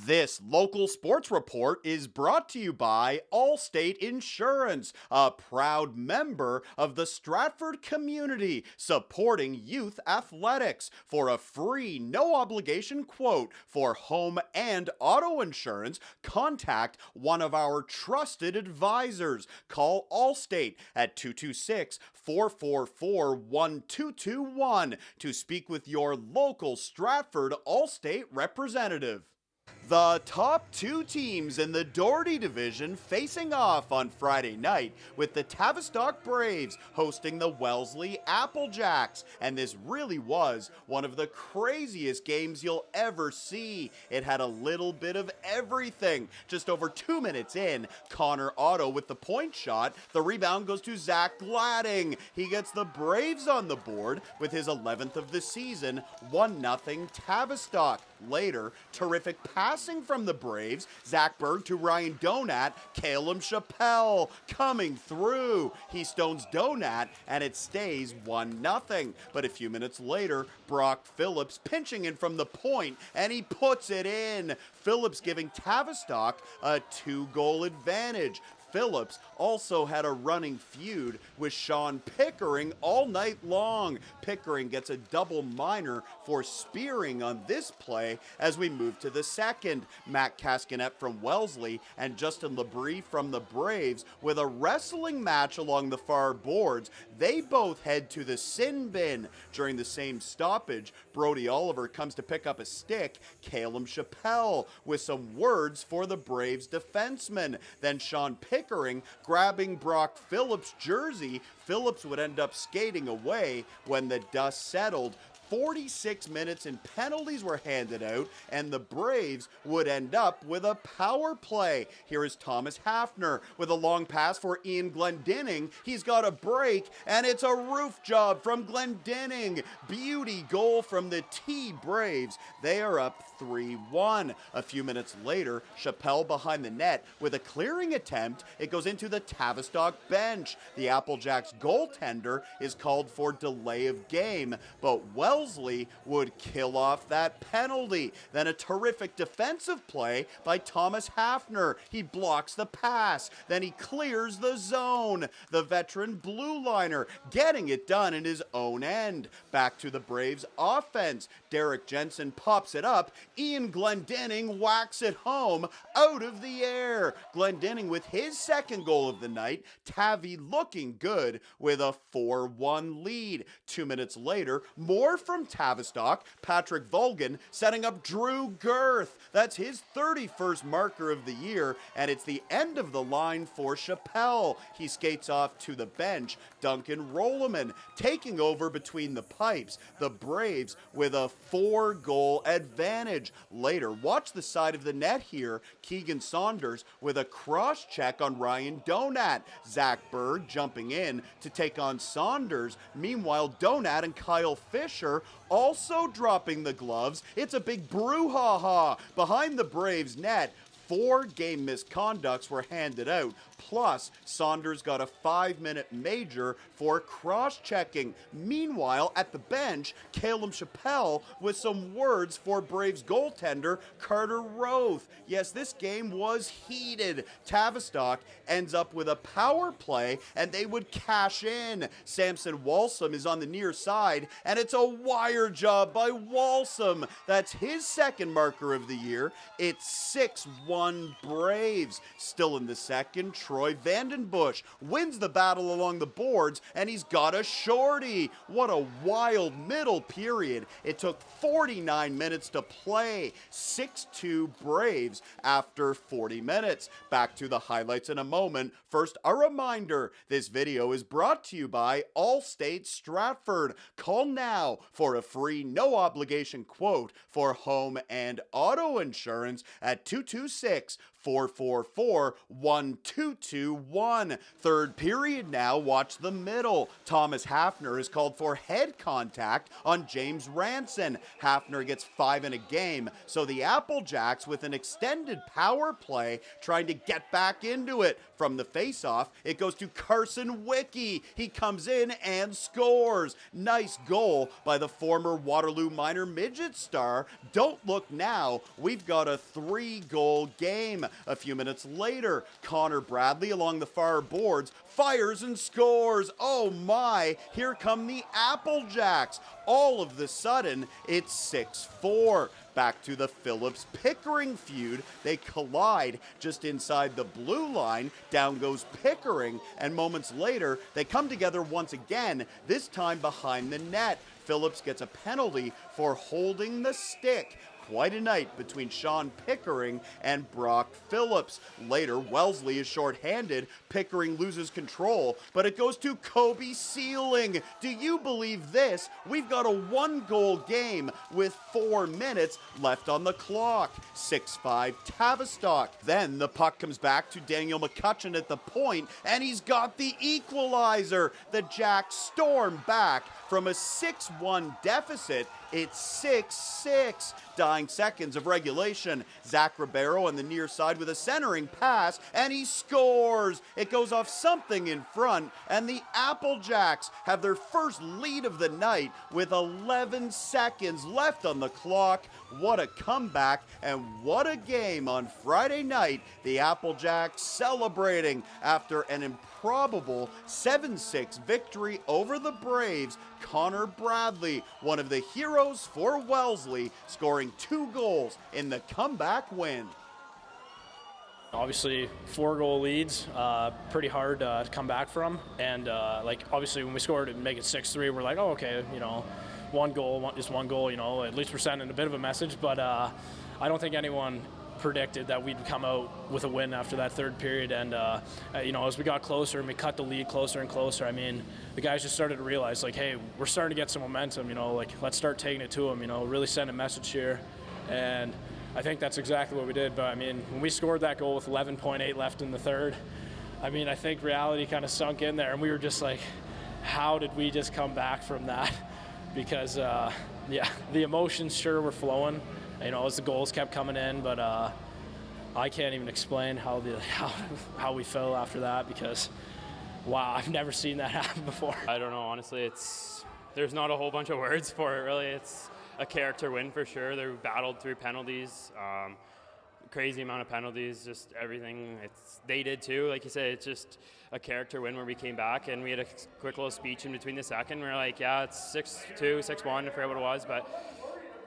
This local sports report is brought to you by Allstate Insurance, a proud member of the Stratford community, supporting youth athletics. For a free, no-obligation quote for home and auto insurance, contact one of our trusted advisors. Call Allstate at 226-444-1221 to speak with your local Stratford Allstate representative. The top two teams in the Doherty division facing off on Friday night, with the Tavistock Braves hosting the Wellesley Applejacks. And this really was one of the craziest games you'll ever see. It had a little bit of everything. Just over 2 minutes in, Connor Otto with the point shot. The rebound goes to Zach Gladding. He gets the Braves on the board with his 11th of the season, 1-0 Tavistock. Later, terrific passing from the Braves. Zach Berg to Ryan Donat. Caleb Chappelle coming through. He stones Donat, and it stays 1-0. But a few minutes later, Brock Phillips pinching in from the point, and he puts it in. Phillips giving Tavistock a 2-goal advantage. Phillips also had a running feud with Sean Pickering all night long. Pickering gets a double minor for spearing on this play as we move to the second. Matt Cascanet from Wellesley and Justin Labrie from the Braves with a wrestling match along the far boards. They both head to the sin bin. During the same stoppage, Brody Oliver comes to pick up a stick. Caleb Chappelle with some words for the Braves defenseman. Then Sean Pickering grabbing Brock Phillips' jersey. Phillips would end up skating away when the dust settled. 46 minutes and penalties were handed out, and the Braves would end up with a power play. Here is Thomas Hafner with a long pass for Ian Glendinning. He's got a break, and it's a roof job from Glendinning. Beauty goal from the T-Braves. They are up 3-1. A few minutes later, Chappelle behind the net with a clearing attempt. It goes into the Tavistock bench. The Applejacks goaltender is called for delay of game, but Wellesley would kill off that penalty. Then a terrific defensive play by Thomas Hafner. He blocks the pass. Then he clears the zone. The veteran blue liner getting it done in his own end. Back to the Braves offense. Derek Jensen pops it up. Ian Glendinning whacks it home out of the air. Glendinning with his second goal of the night. Tavi looking good with a 4-1 lead. 2 minutes later, more from Tavistock. Patrick Volgan setting up Drew Girth. That's his 31st marker of the year, and it's the end of the line for Chappelle. He skates off to the bench. Duncan Rolleman taking over between the pipes. The Braves with a 4-goal advantage. Later, watch the side of the net here. Keegan Saunders with a cross-check on Ryan Donat. Zach Berg jumping in to take on Saunders. Meanwhile, Donat and Kyle Fisher also dropping the gloves. It's a big brouhaha behind the Braves net. 4 game misconducts were handed out, plus Saunders got a 5-minute major for cross-checking. Meanwhile, at the bench, Caleb Chappelle with some words for Braves goaltender Carter Roth. Yes, this game was heated. Tavistock ends up with a power play, and they would cash in. Samson Walsum is on the near side, and it's a wire job by Walsum. That's his second marker of the year. It's 6-1 Braves. Still in the second, Troy Vandenbush wins the battle along the boards, and he's got a shorty. What a wild middle period. It took 49 minutes to play. 6-2 Braves after 40 minutes. Back to the highlights in a moment. First, a reminder, this video is brought to you by Allstate Stratford. Call now for a free, no-obligation quote for home and auto insurance at 226 4-4-4, 1-2-2-1. Third period now, watch the middle. Thomas Hafner is called for head contact on James Ranson. Hafner gets 5 in a game, so the Applejacks with an extended power play trying to get back into it. From the faceoff, it goes to Carson Wickie. He comes in and scores. Nice goal by the former Waterloo Minor Midget star. Don't look now, we've got a 3-goal game. A few minutes later, Connor Bradley along the far boards fires and scores. Oh my, here come the Applejacks. All of the sudden, it's 6-4. Back to the Phillips-Pickering feud. They collide just inside the blue line. Down goes Pickering, and moments later, they come together once again, this time behind the net. Phillips gets a penalty for holding the stick. Quite a night between Sean Pickering and Brock Phillips. Later, Wellesley is shorthanded. Pickering loses control, but it goes to Kobe Sealing. Do you believe this? We've got a 1-goal game with 4 minutes left on the clock. 6-5 Tavistock. Then the puck comes back to Daniel McCutcheon at the point, and he's got the equalizer. The Jacks storm back from a 6-1 deficit. It's 6-6. Dying seconds of regulation. Zach Ribeiro on the near side with a centering pass, and he scores. It goes off something in front, and the Applejacks have their first lead of the night with 11 seconds left on the clock. What a comeback, and what a game on Friday night. The Applejacks celebrating after an improbable 7-6 victory over the Braves. Connor Bradley, one of the heroes for Wellesley, scoring 2 goals in the comeback win. Obviously, 4-goal leads, pretty hard to come back from. And obviously, when we scored and make it 6-3, we're like, oh, okay, 1 goal, just 1 goal, at least we're sending a bit of a message. But I don't think anyone predicted that we'd come out with a win after that third period. And as we got closer and we cut the lead closer and closer, the guys just started to realize, hey, we're starting to get some momentum, let's start taking it to them, really send a message here. And I think that's exactly what we did. But when we scored that goal with 11.8 left in the third, I think reality kind of sunk in there, and we were just like, how did we just come back from that? Because the emotions sure were flowing, as the goals kept coming in, but I can't even explain how we felt after that, because wow, I've never seen that happen before. I don't know, honestly, there's not a whole bunch of words for it, really. It's a character win for sure. They battled through penalties, crazy amount of penalties, just everything. They did too, like you said. It's just a character win where we came back, and we had a quick little speech in between the second. We were like, yeah, it's 6-2, 6-1, I forget what it was, but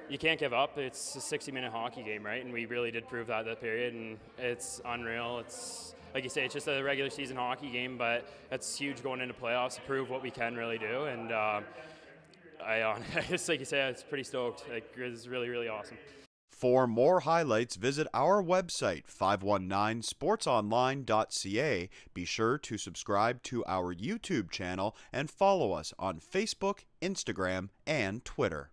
you can't give up. It's a 60-minute hockey game, right? And we really did prove that period, and it's unreal. It's like you say, it's just a regular season hockey game, but it's huge going into playoffs to prove what we can really do. And it's like you say, it's pretty stoked. It's really, really awesome. For more highlights, visit our website, 519sportsonline.ca. Be sure to subscribe to our YouTube channel and follow us on Facebook, Instagram, and Twitter.